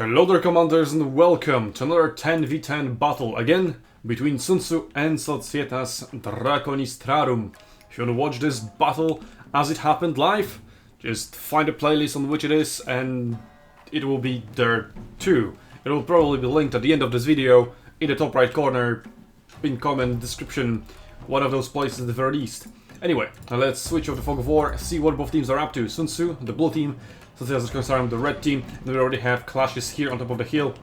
Hello there, commanders, and welcome to another 10v10 battle, again, between SUNTZU and Societas Draconistrarum. If you want to watch this battle as it happened live, just find a playlist on which it is, and it will be there too. It will probably be linked at the end of this video, in the top right corner, in comment, description, one of those places at the very least. Anyway, now let's switch off the fog of war, see what both teams are up to. SUNTZU, the blue team, Societas Draconistrarum, the red team. We already have clashes here on top of the hill,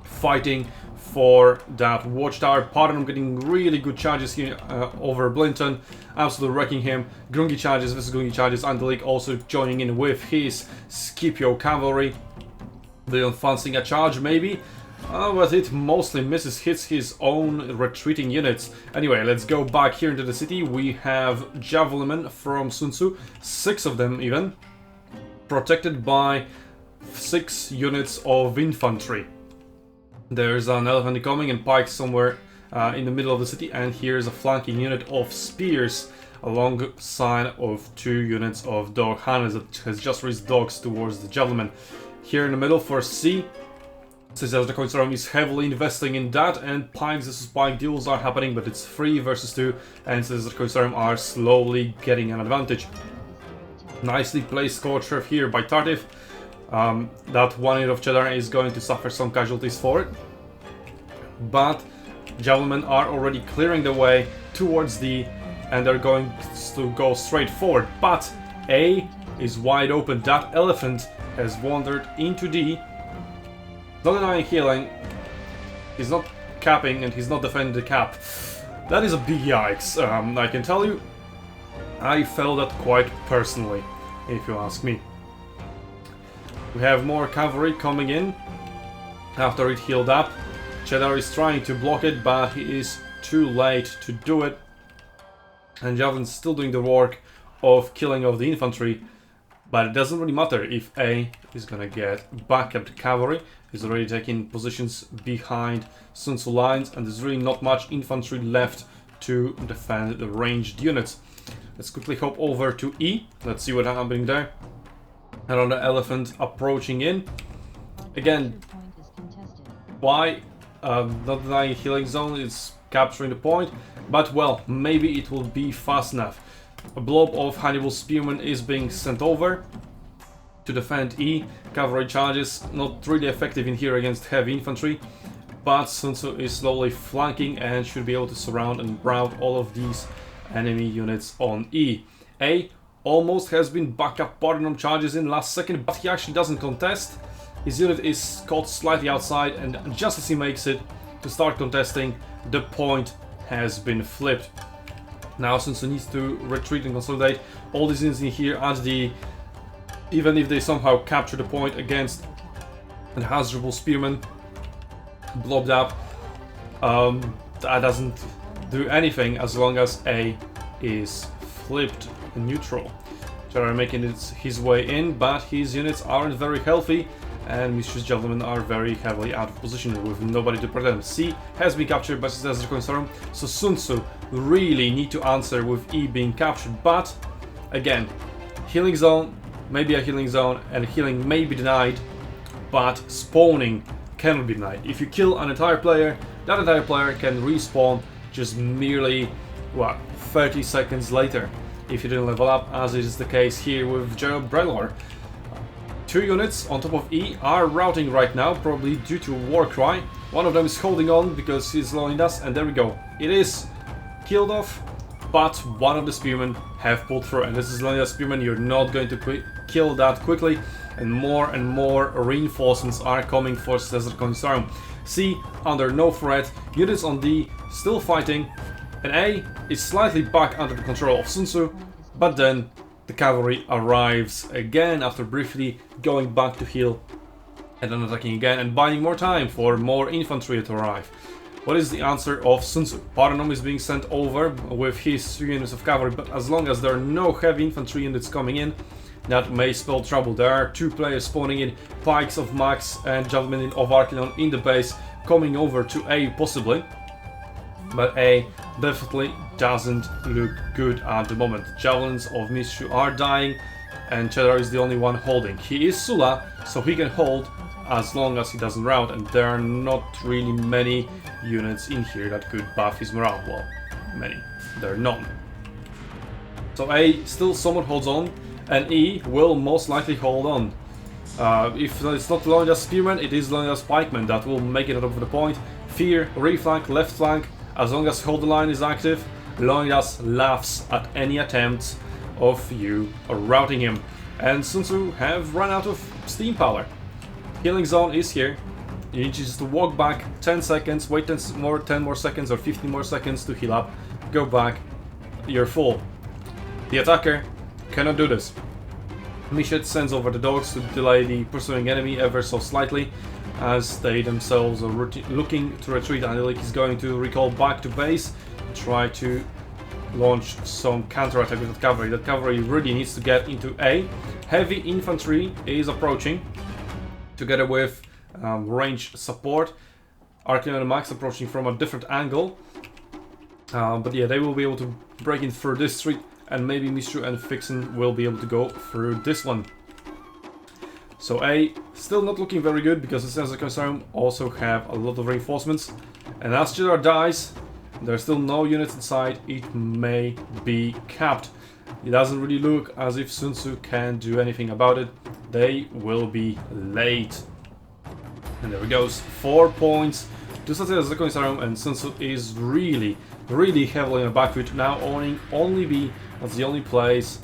fighting for that watchtower. Pardon, getting really good charges here over Blinton, absolutely wrecking him. Grungy charges versus Grungy charges. Andalik also joining in with his Scipio cavalry. They're advancing a charge maybe, but it mostly misses, hits his own retreating units. Anyway, let's go back here into the city. We have javelinmen from SUNTZU, 6 of them even, protected by 6 units of infantry. There's an elephant coming and pikes somewhere in the middle of the city, and here's a flanking unit of spears alongside of 2 units of dog hunters that has just raised dogs towards the javelin. Here in the middle for C, Societas Draconistrarum is heavily investing in that, and pikes versus pike duels are happening, but it's 3 versus 2, and Societas Draconistrarum are slowly getting an advantage. Nicely placed Scorcher here by Tartif. That one unit of Cheddar is going to suffer some casualties for it, but javelinmen are already clearing the way towards D, and they're going to go straight forward. But A is wide open. That elephant has wandered into D. Not denying healing. He's not capping and he's not defending the cap. That is a big yikes. I can tell you, I felt that quite personally, if you ask me. We have more cavalry coming in after it healed up. Cheddar is trying to block it, but he is too late to do it. And Javelin's still doing the work of killing of the infantry, but it doesn't really matter if A is gonna get back at the cavalry. He's already taking positions behind SUNTZU lines, and there's really not much infantry left to defend the ranged units. Let's quickly hop over to E. Let's see what's happening there. Another elephant approaching in. Again, why? Not denying healing zone, it's capturing the point, but well, maybe it will be fast enough. A blob of Hannibal Spearmen is being sent over to defend E. Cavalry charges, not really effective in here against heavy infantry, but SUNTZU is slowly flanking and should be able to surround and rout all of these enemy units on E. A almost has been back up Barnum charges in last second, but he actually doesn't contest. His unit is caught slightly outside, and just as he makes it to start contesting, the point has been flipped. Now SUNTZU needs to retreat and consolidate. All these units in here at the... Even if they somehow capture the point against an Hazardable Spearman blobbed up, that doesn't do anything as long as A is flipped neutral. Cheddar making his way in, but his units aren't very healthy, and Mistress Javelinmen are very heavily out of position with nobody to protect them. C has been captured by Societas Draconistrarum, so SUNTZU really need to answer with E being captured. But again, healing zone, maybe a healing zone, and healing may be denied, but spawning cannot be denied. If you kill an entire player, that entire player can respawn just merely, what, 30 seconds later, if you didn't level up, as is the case here with Gerald Brelor. 2 units on top of E are routing right now, probably due to Warcry. One of them is holding on because he's slowing us, and there we go. It is killed off, but one of the spearmen have pulled through, and this is Leonidas Spearman. You're not going to kill that quickly, and more reinforcements are coming for Societas Draconistrarum. C under no threat, units on D still fighting, and A is slightly back under the control of SUNTZU, but then the cavalry arrives again after briefly going back to heal and then attacking again and buying more time for more infantry to arrive. What is the answer of SUNTZU? Paranom is being sent over with his 3 units of cavalry, but as long as there are no heavy infantry units coming in, that may spell trouble. There are 2 players spawning in, pikes of Max and javelin of Archilon in the base, coming over to A possibly. But A definitely doesn't look good at the moment. Javelins of Mishu are dying, and Cheddar is the only one holding. He is Sula, so he can hold as long as he doesn't rout, and there are not really many units in here that could buff his morale. Well, many. There are none. So A still somewhat holds on, and E will most likely hold on. If it's not Leonidas Spearman, it is Leonidas Pikeman that will make it over the point. Fear, reflank, left flank, as long as Hold the Line is active, Leonidas laughs at any attempt of you routing him. And SUNTZU have run out of steam power. Healing zone is here. You need just to walk back 10 seconds, wait 10 more seconds or 15 more seconds to heal up, go back, you're full. The attacker cannot do this. Mishet sends over the dogs to delay the pursuing enemy ever so slightly, as they themselves are looking to retreat, and he's going to recall back to base, try to launch some counterattack with that cavalry. That cavalry really needs to get into A. Heavy infantry is approaching, together with range support. Artillery and Max approaching from a different angle. But yeah, they will be able to break in through this street, and maybe Mistru and Fixen will be able to go through this one. So A, still not looking very good, because the Sensor Concern also have a lot of reinforcements. And as Jidar dies, there's still no units inside, it may be capped. It doesn't really look as if SUNTZU can do anything about it. They will be late. And there it goes, 4 points to Satya Zakonissarum, and SUNTZU is really heavily on the back foot, now owning only B. That's the only place,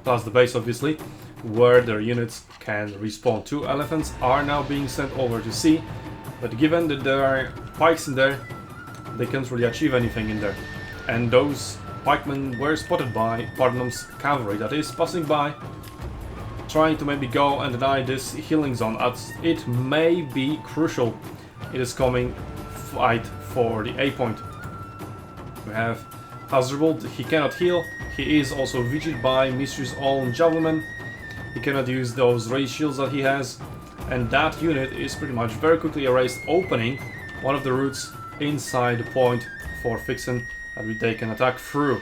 plus the base obviously, where their units can respawn. 2 elephants are now being sent over to C, but given that there are pikes in there, they can't really achieve anything in there. And those pikemen were spotted by Pardenham's cavalry that is passing by, trying to maybe go and deny this healing zone, as it may be crucial. It is coming fight for the A point. We have Hazardable, he cannot heal. He is also vigiled by Mistru's own javelin. He cannot use those raised shields that he has, and that unit is pretty much very quickly erased, opening one of the routes inside the point for Fixen that they can attack through.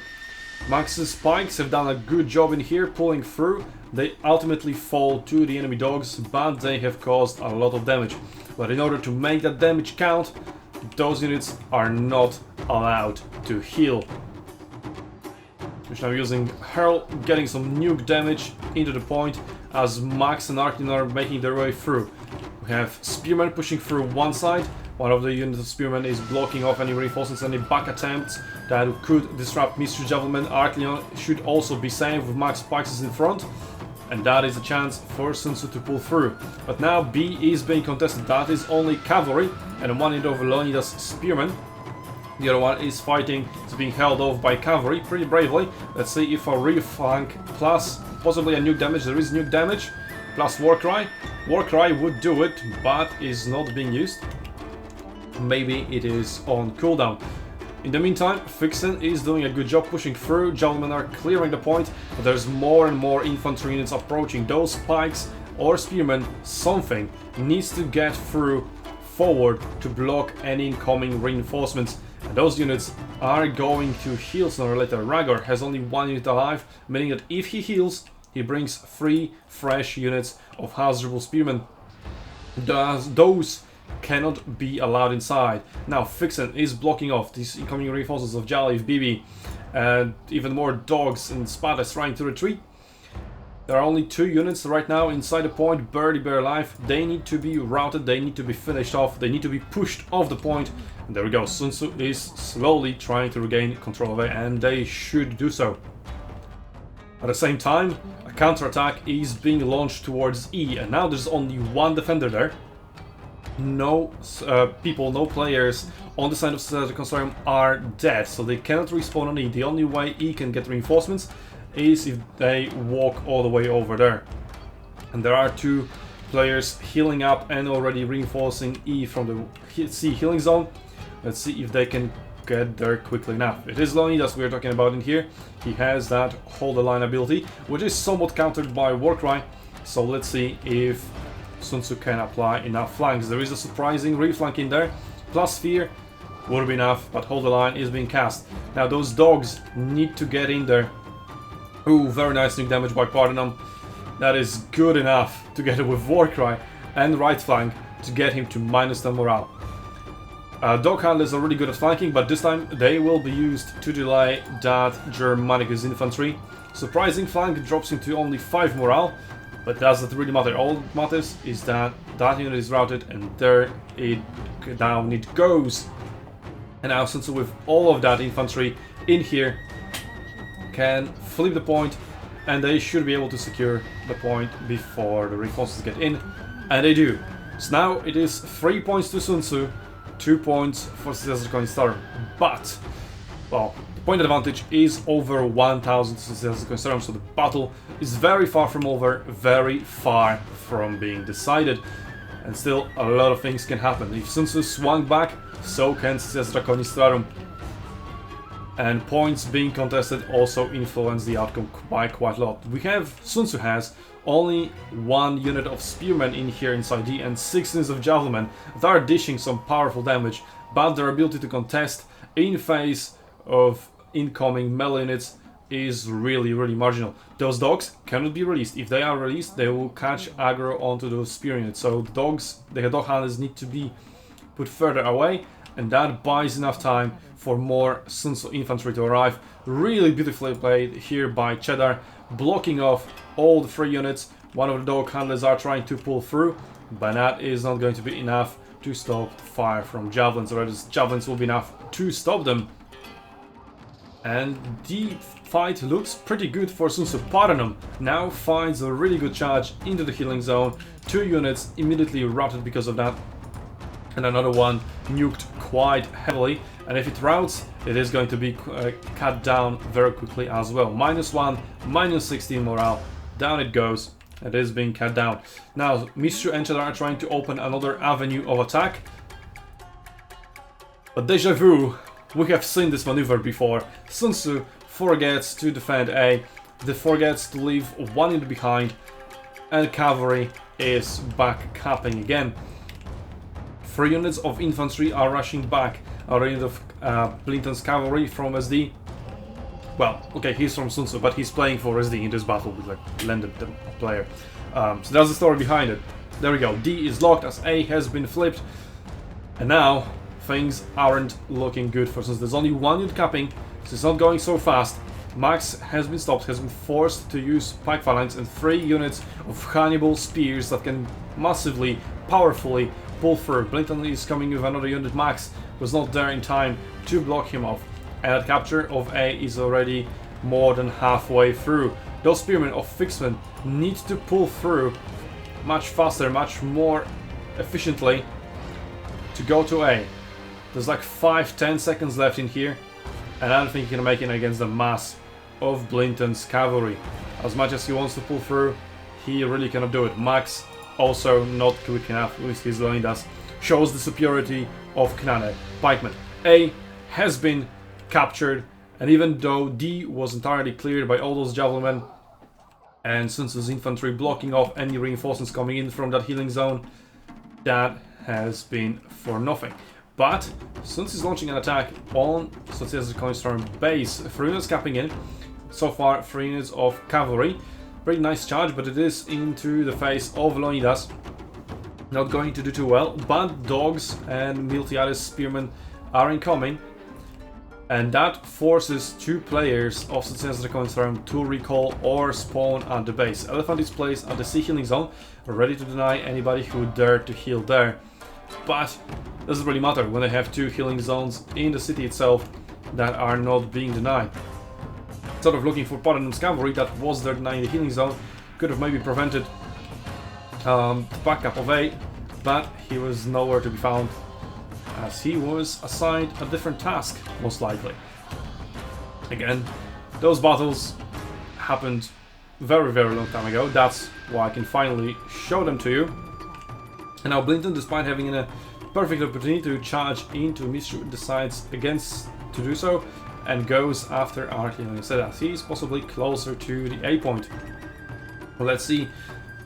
Max's spikes have done a good job in here, pulling through. They ultimately fall to the enemy dogs, but they have caused a lot of damage. But in order to make that damage count, those units are not allowed to heal. Which I'm using Hurl, getting some nuke damage into the point as Max and Arkin are making their way through. We have Spearmen pushing through one side. One of the units of Spearmen is blocking off any reinforcements, any back attempts that could disrupt Mistru Javelin. Arcleon should also be safe with Max Pikes in front, and that is a chance for SUNTZU to pull through. But now B is being contested. That is only cavalry, and one unit of Leonidas Spearmen. The other one is fighting, is being held off by cavalry pretty bravely. Let's see if a reflank plus possibly a nuke damage. There is nuke damage plus Warcry. Warcry would do it, but is not being used. Maybe it is on cooldown. In the meantime, Fixen is doing a good job pushing through. Gentlemen are clearing the point, but there's more and more infantry units approaching. Those spikes or spearmen, something needs to get through forward to block any incoming reinforcements. And those units are going to heal sooner or later. Ragor has only 1 unit alive, meaning that if he heals, he brings 3 fresh units of hazardable spearmen. Those cannot be allowed inside. Now Fixen is blocking off these incoming reinforcements of Jalif, BB, and even more dogs and Spadas trying to retreat. There are only 2 units right now inside the point, barely alive. They need to be routed, they need to be finished off, they need to be pushed off the point. And there we go, SUNTZU is slowly trying to regain control of it, and they should do so. At the same time, a counterattack is being launched towards E, and now there's only 1 defender there. No people, no players on the side of the Consortium are dead, so they cannot respawn on E. The only way E can get reinforcements is if they walk all the way over there. And there are 2 players healing up and already reinforcing E from the C healing zone. Let's see if they can get there quickly enough. It is Leonidas we're talking about in here. He has that hold the line ability, which is somewhat countered by Warcry. So let's see if SUNTZU can apply enough flanks. There is a surprising reflank in there, plus Fear would be enough, but hold the line is being cast. Now those dogs need to get in there. Ooh, very nice nuke damage by Pardenham. That is good enough together with Warcry. and right flank to get him to -10 morale. Dog handlers are really good at flanking, but this time they will be used to delay that Germanicus infantry. Surprising flank drops him to only 5 morale, but doesn't really matter. All that matters is that that unit is routed, and there it down it goes. And now SUNTZU, with all of that infantry in here, can flip the point, and they should be able to secure the point before the reinforcements get in, and they do. So now it is 3 points to SUNTZU, 2 points for SUNTZU. But, well, the point advantage is over 1000 SUNTZU, so the battle is very far from over, very far from being decided. And still, a lot of things can happen. If SUNTZU swung back, so can SUNTZU. And points being contested also influence the outcome by quite a lot. SUNTZU has only 1 unit of spearmen in here inside D and 6 units of javelin that are dishing some powerful damage, but their ability to contest in face of incoming melee units is really marginal. Those dogs cannot be released. If they are released, they will catch aggro onto those spear units. So the dog handlers need to be put further away, and that buys enough time for more SUNTZU infantry to arrive. Really beautifully played here by Cheddar, blocking off all the 3 units. One of the dog handlers are trying to pull through, but that is not going to be enough to stop fire from javelins, or else javelins will be enough to stop them. And the fight looks pretty good for SUNTZU. Paranum now finds a really good charge into the healing zone. 2 units immediately routed because of that, and another one nuked quite heavily. And if it routes, it is going to be cut down very quickly as well. -1, -16 morale, down it goes. It is being cut down. Now, Mistrzu and Cheddar are trying to open another avenue of attack. But déjà vu, we have seen this maneuver before. SUNTZU forgets to defend A, forgets to leave 1 unit behind, and cavalry is back capping again. 3 units of infantry are rushing back. A unit of Blinton's cavalry from SD. Well, okay, he's from SUNTZU, but he's playing for SD in this battle with like landed player. So that's the story behind it. There we go. D is locked as A has been flipped, and now things aren't looking good for SUNTZU. There's only 1 unit capping, so it's not going so fast. Max has been stopped, has been forced to use pike phalanx, and 3 units of Hannibal spears that can massively, powerfully pull through. Blinton is coming with another unit. Max was not there in time to block him off, and that capture of A is already more than halfway through. Those spearmen of Fixman need to pull through much faster, much more efficiently to go to A. There's like 5-10 seconds left in here, and I don't think he can make it against the mass of Blinton's cavalry. As much as he wants to pull through, he really cannot do it. Max also not quick enough with his Leonidas, shows the superiority of Knane. Pikemen. A has been captured, and even though D was entirely cleared by all those javelin and SUNTZU's infantry blocking off any reinforcements coming in from that healing zone, that has been for nothing. But SUNTZU is launching an attack on SUNTZU base. 3 units capping in. So far, 3 units of cavalry. Very nice charge, but it is into the face of Leonidas. Not going to do too well, but dogs and Miltiades spearmen are incoming. And that forces 2 players of SUNTZU to recall or spawn at the base. Elephant is placed at the sea healing zone, ready to deny anybody who dared to heal there. But doesn't really matter when they have 2 healing zones in the city itself that are not being denied. Sort of looking for Paranum's cavalry that was there denying the healing zone, could have maybe prevented the backup of A, but he was nowhere to be found, as he was assigned a different task, most likely. Again, those battles happened very long time ago. That's why I can finally show them to you. And now Blinton, despite having a perfect opportunity to charge into Mistrzu, decides against to do so and goes after our healing instead, as he is possibly closer to the A point. Well, let's see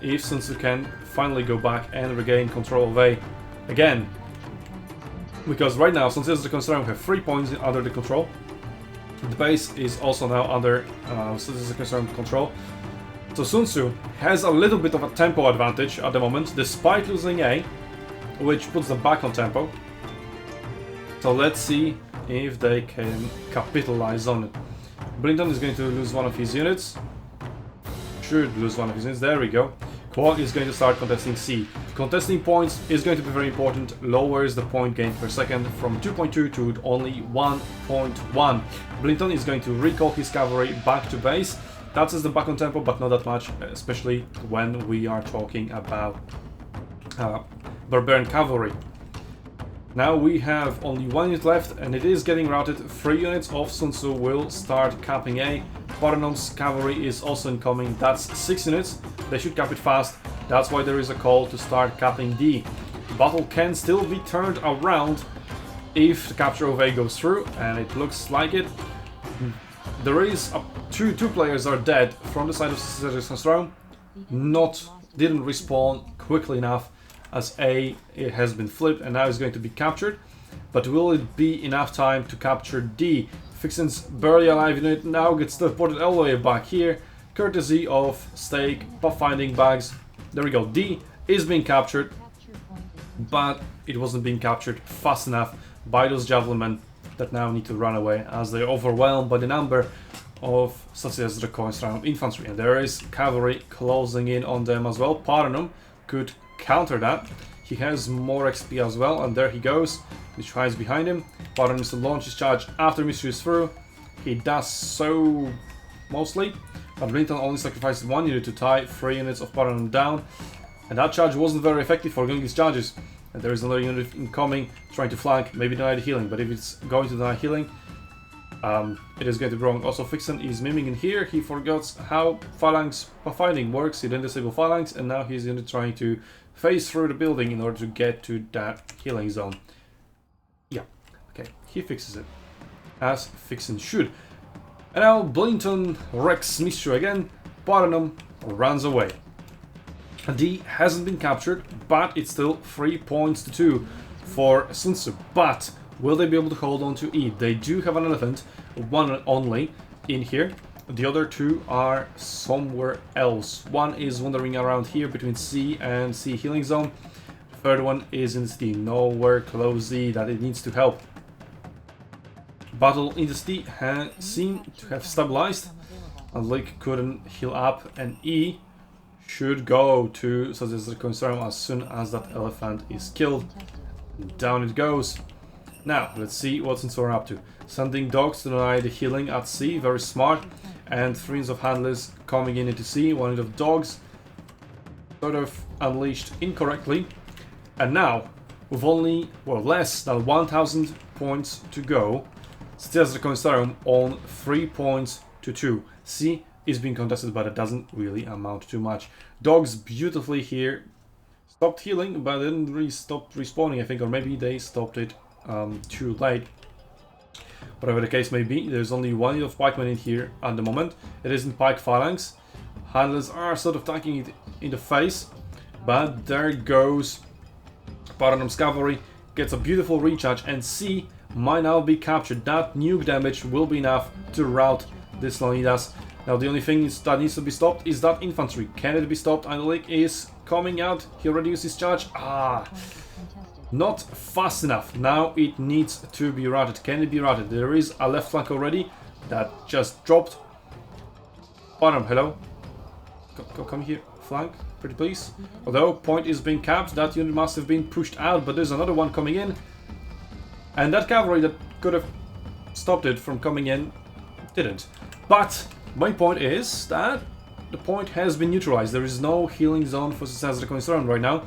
if SUNTZU can finally go back and regain control of A again. Because right now SUNTZU have 3 points under the control. The base is also now under SUNTZU control. So SUNTZU has a little bit of a tempo advantage at the moment, despite losing A, which puts them back on tempo. So let's see if they can capitalize on it. Blinton is going to lose one of his units. Should lose one of his units. There we go. Qual is going to start contesting C. Contesting points is going to be very important. Lowers the point gain per second from 2.2 to only 1.1. Blinton is going to recall his cavalry back to base. That is the back on tempo, but not that much, especially when we are talking about Barbarian cavalry. Now we have only 1 unit left, and it is getting routed. 3 units of SUNTZU will start capping A. Paranom's cavalry is also incoming. That's 6 units. They should cap it fast. That's why there is a call to start capping D. The battle can still be turned around if the capture of A goes through, and it looks like it. There is two players are dead from the side of SUNTZU. Didn't respawn quickly enough, as A it has been flipped and now is going to be captured. But will it be enough time to capture D? Vixen's barely alive unit now gets teleported all the way back here, courtesy of stake, pathfinding bags. There we go, D is being captured, but it wasn't being captured fast enough by those javelinmen that now need to run away as they're overwhelmed by the number of such as the Draconis infantry. And there is cavalry closing in on them as well. Paranom could counter that. He has more XP as well, and there he goes. He tries behind him. Paranom needs to launch his charge after Mystery is through. He does so mostly, but Blinton only sacrificed 1 unit to tie 3 units of Paranom down, and that charge wasn't very effective for getting his charges. And there is another unit incoming, trying to flank, maybe deny the healing, but if it's going to deny healing, it is going to be wrong. Also, Vixen is miming in here. He forgot how phalanx pathfinding works. He didn't disable phalanx, and now he's trying to phase through the building in order to get to that healing zone. Yeah, okay, he fixes it, as Vixen should. And now Blinton wrecks Mistru again. Paranom runs away. D hasn't been captured, but it's still 3 points to 2 for SUNTZU. But will they be able to hold on to E? They do have an elephant, one only, in here. The other 2 are somewhere else. One is wandering around here between C and C healing zone. The third one is in the city, nowhere close Z that it needs to help. Battle in the city has seemed to have stabilized. And Lake couldn't heal up, and E should go to such as the concern as soon as that elephant is killed. Down it goes. Now, let's see what SUNTZU are up to. Sending dogs to deny the healing at C, very smart. And 3 units of handlers coming in into C, 1 unit of dogs. Sort of unleashed incorrectly. And now, with only, well, less than 1,000 points to go, still has the concern on 3 points to 2. C is being contested, but it doesn't really amount to much. Dogs beautifully here stopped healing, but didn't really stop respawning, I think, or maybe they stopped it too late. Whatever the case may be, there's only 1 unit of pikemen in here at the moment. It isn't pike phalanx. Handlers are sort of tanking it in the face, but there goes Paranom's cavalry, gets a beautiful recharge, and C might now be captured. That nuke damage will be enough to rout this Leonidas. Now the only thing that needs to be stopped is that infantry. Can it be stopped? Andalik is coming out. He already used his charge. Not fast enough. Now it needs to be routed. Can it be routed? There is a left flank already that just dropped. Paranom, hello. Come here. Flank, pretty please. Although point is being capped, that unit must have been pushed out, but there's another one coming in. And that cavalry that could have stopped it from coming in didn't. But my point is that the point has been neutralized. There is no healing zone for Sazerac concern right now,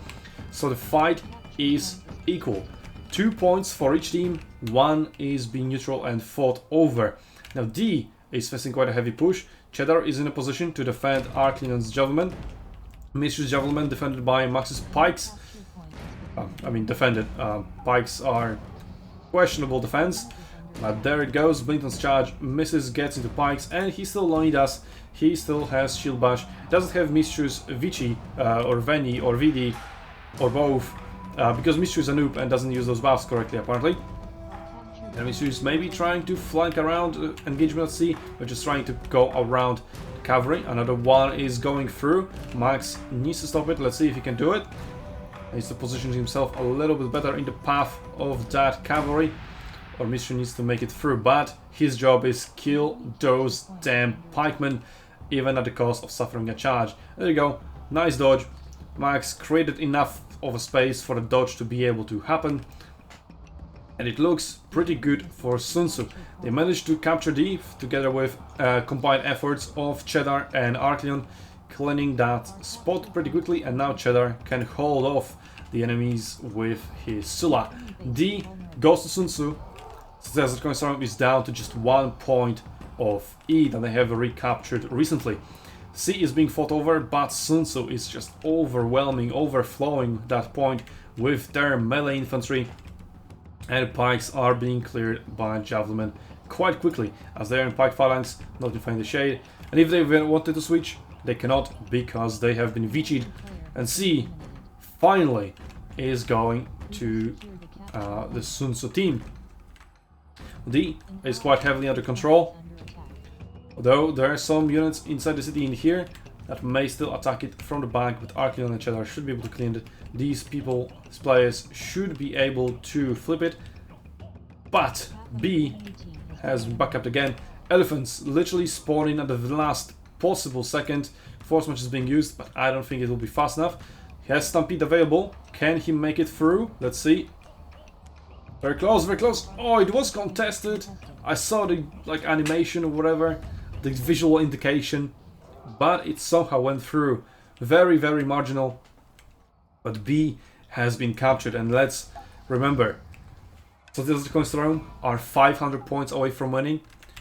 so the fight is equal. 2 points for each team, 1 is being neutral and fought over. Now D is facing quite a heavy push. Cheddar is in a position to defend Arclinon's Javelin. Mistress Javelin defended by Max's Pikes. Defended. Pikes are questionable defense. But there it goes, Blinton's charge misses, gets into Pikes, and he still only does. He still has Shield Bash. Doesn't have Mistress Vici, or Veni, or Vidi, or both, because Mistress is a noob and doesn't use those buffs correctly, apparently. And Mistress may be trying to flank around engagement at C, but just trying to go around cavalry. Another one is going through. Max needs to stop it. Let's see if he can do it. He needs to position himself a little bit better in the path of that cavalry. Or Mistrzu needs to make it through. But his job is kill those damn pikemen, even at the cost of suffering a charge. There you go. Nice dodge. Max created enough of a space for the dodge to be able to happen. And it looks pretty good for SUNTZU. They managed to capture D together with combined efforts of Cheddar and Arcleon, cleaning that spot pretty quickly, and now Cheddar can hold off the enemies with his Sula. D goes to SUNTZU. Desert Coin is down to just 1 point of E that they have recaptured recently. C is being fought over, but SUNTZU is just overflowing that point with their melee infantry. And pikes are being cleared by javelinmen quite quickly, as they are in pike phalanx, not to find the shade. And if they wanted to switch, they cannot, because they have been VC'd. And C, finally, is going to the SUNTZU team. D is quite heavily under control, although there are some units inside the city in here that may still attack it from the back, but Arcleon and Cheddar should be able to clean it. These players should be able to flip it, but B has been back up again. Elephants literally spawning at the last possible second. Force March is being used, but I don't think it will be fast enough. He has Stampede available. Can he make it through? Let's see. Very close, very close. Oh, it was contested. I saw the animation or whatever, the visual indication, but it somehow went through. Very, very marginal. But B has been captured, and let's remember, Desert Coin are 500 points away from winning.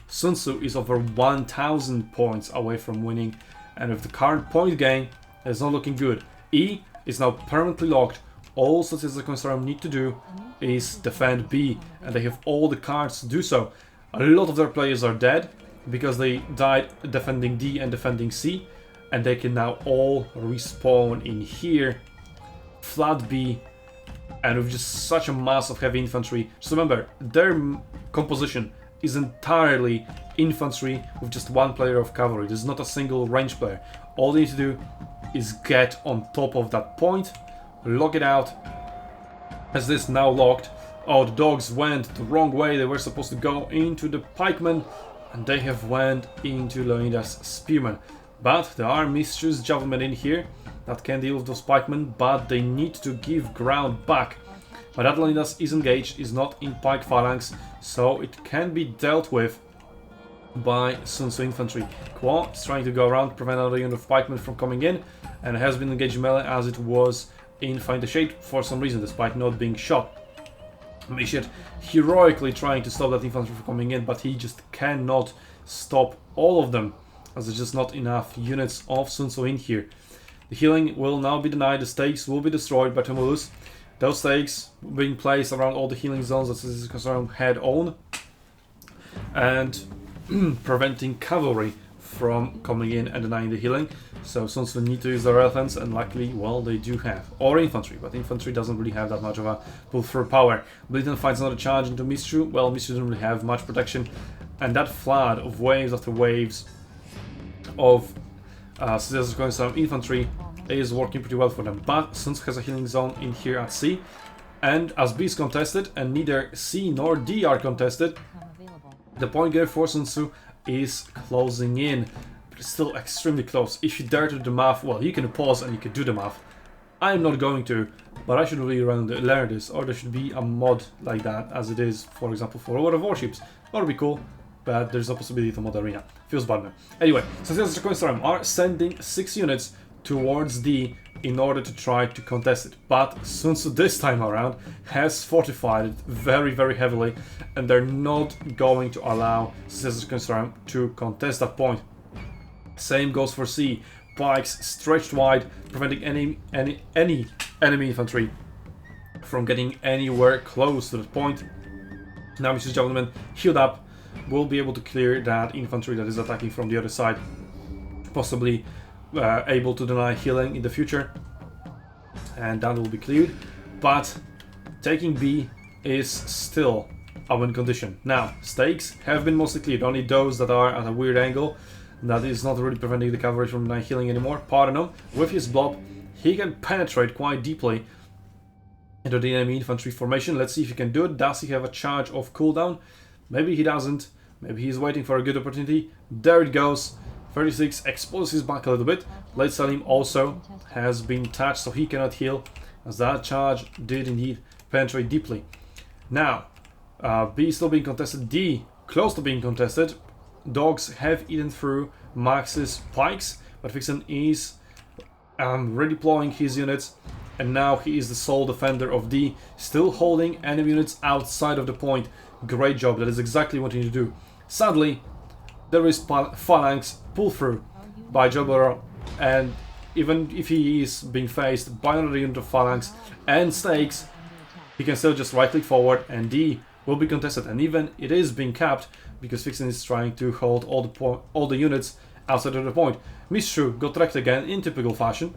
SUNTZU is over 1,000 points away from winning, and with the current point gain, it's not looking good. E is now permanently locked. All Desert Coin need to do is defend B, and they have all the cards to do so. A lot of their players are dead because they died defending D and defending C, and they can now all respawn in here, flat B, and with just such a mass of heavy infantry. Just remember, their composition is entirely infantry with just one player of cavalry. There's not a single range player. All they need to do is get on top of that point, lock it out. As this now locked, oh, the dogs went the wrong way. They were supposed to go into the pikemen, and they have went into Leonidas' spearmen. But there are Mistrzu's javelin in here that can deal with those pikemen, but they need to give ground back. But that Leonidas is engaged, is not in pike phalanx, so it can be dealt with by SUNTZU infantry. Kwa is trying to go around, prevent another unit of pikemen from coming in, and has been engaged in melee as it was in Find the Shade for some reason, despite not being shot. Mishet heroically trying to stop that infantry from coming in, but he just cannot stop all of them, as there's just not enough units of SUNTZU in here. The healing will now be denied, the stakes will be destroyed by Tumulus. Those stakes being placed around all the healing zones that is concerned head on, and preventing cavalry from coming in and denying the healing. So SUNTZU need to use their elephants, and luckily, well, they do have. Or infantry, but infantry doesn't really have that much of a pull-through power. Blitzen finds another charge into Mistrzu. Well, Mistrzu doesn't really have much protection, and that flood of waves after waves of infantry is working pretty well for them. But SUNTZU has a healing zone in here at C, and as B is contested, and neither C nor D are contested, the point gear for SUNTZU is closing in. But it's still extremely close. If you dare to do the math, well, you can pause and you can do the math. I'm not going to, but I should really learn this, or there should be a mod like that, as it is, for example, for World of Warships. That would be cool, but there's no possibility to mod Arena. Feels bad, man. Anyway, so Desert Coin are sending 6 units towards D in order to try to contest it. But SUNTZU this time around has fortified it very, very heavily, and they're not going to allow Desert Coin to contest that point. Same goes for C. Pikes stretched wide, preventing any enemy infantry from getting anywhere close to that point. Now Mrs. Javelin healed up, will be able to clear that infantry that is attacking from the other side, possibly able to deny healing in the future, and that will be cleared. But taking B is still a win condition. Now, stakes have been mostly cleared, only those that are at a weird angle That is not really preventing the cavalry from healing anymore. Pardon, with his blob, he can penetrate quite deeply into the enemy infantry formation. Let's see if he can do it. Does he have a charge of cooldown? Maybe he doesn't. Maybe he's waiting for a good opportunity. There it goes. 36 exposes his back a little bit. Late Salim also has been touched, so he cannot heal, as that charge did indeed penetrate deeply. Now, B is still being contested. D close to being contested. Dogs have eaten through Max's pikes, but Vixen is redeploying his units, and now he is the sole defender of D, still holding enemy units outside of the point. Great job, that is exactly what you need to do. Sadly, there is phalanx pull through by Jobber, and even if he is being faced by another unit of phalanx and stakes, he can still just right click forward and D will be contested, and even it is being capped because Vixen is trying to hold all the units outside of the point. Mistru got wrecked again in typical fashion.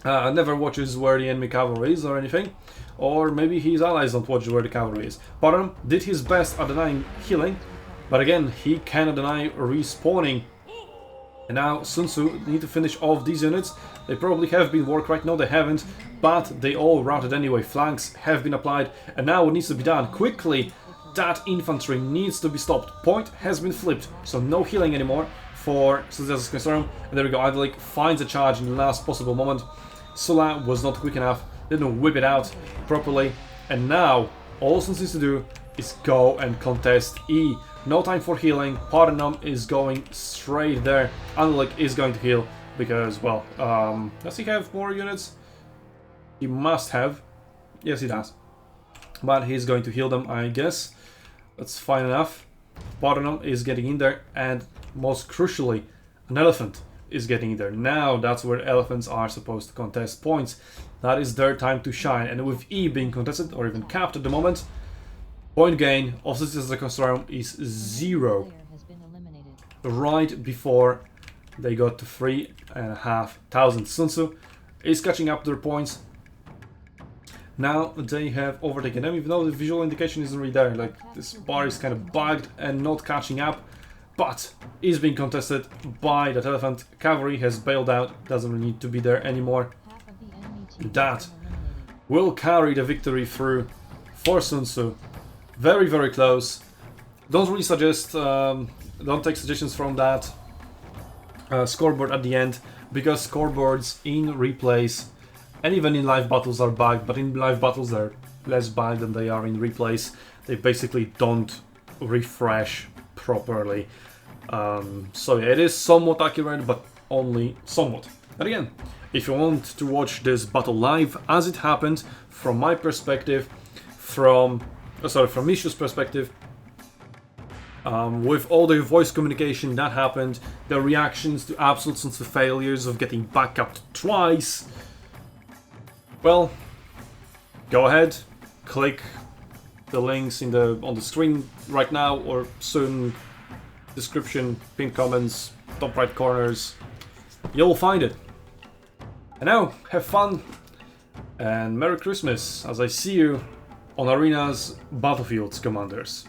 Never watches where the enemy cavalry is or anything, or maybe his allies don't watch where the cavalry is. Param did his best at denying healing, but again he cannot deny respawning. And now SUNTZU need to finish off these units. They probably have been worked right now, they haven't, but they all routed anyway. Flanks have been applied, and now what needs to be done quickly, that infantry needs to be stopped. Point has been flipped, so no healing anymore for SUNTZU's concern. And there we go, Idolic finds a charge in the last possible moment. Sula was not quick enough, didn't whip it out properly, and now all SUNTZU needs to do is go and contest E. No time for healing. Pardenum is going straight there. Idolic is going to heal because, well, does he have more units? He must have. Yes, he does. But he's going to heal them, I guess. That's fine enough. Pardenum is getting in there, and most crucially, an elephant is getting in there. Now that's where elephants are supposed to contest points. That is their time to shine, and with E being contested or even capped at the moment, point gain of SUNTZU's Reconstruction is 0. Right before they got to 3,500. SUNTZU is catching up their points. Now they have overtaken them, even though the visual indication isn't really there. Like, this bar is kind of bugged and not catching up, but is being contested by that elephant. Cavalry has bailed out, doesn't really need to be there anymore. That will carry the victory through for SUNTZU. Very, very close. Don't really suggest, don't take suggestions from that scoreboard at the end, because scoreboards in replays and even in live battles are bugged, but in live battles they're less bugged than they are in replays. They basically don't refresh properly. So yeah, it is somewhat accurate, but only somewhat. And again, if you want to watch this battle live as it happened, from my perspective, from Mishu's perspective, with all the voice communication that happened, the reactions to absolute SUNTZU failures of getting back up twice, well, go ahead, click the links on the screen right now, or soon, description, pinned comments, top right corners, you'll find it. And now, have fun, and Merry Christmas, as I see you on Arena's battlefields, Commanders.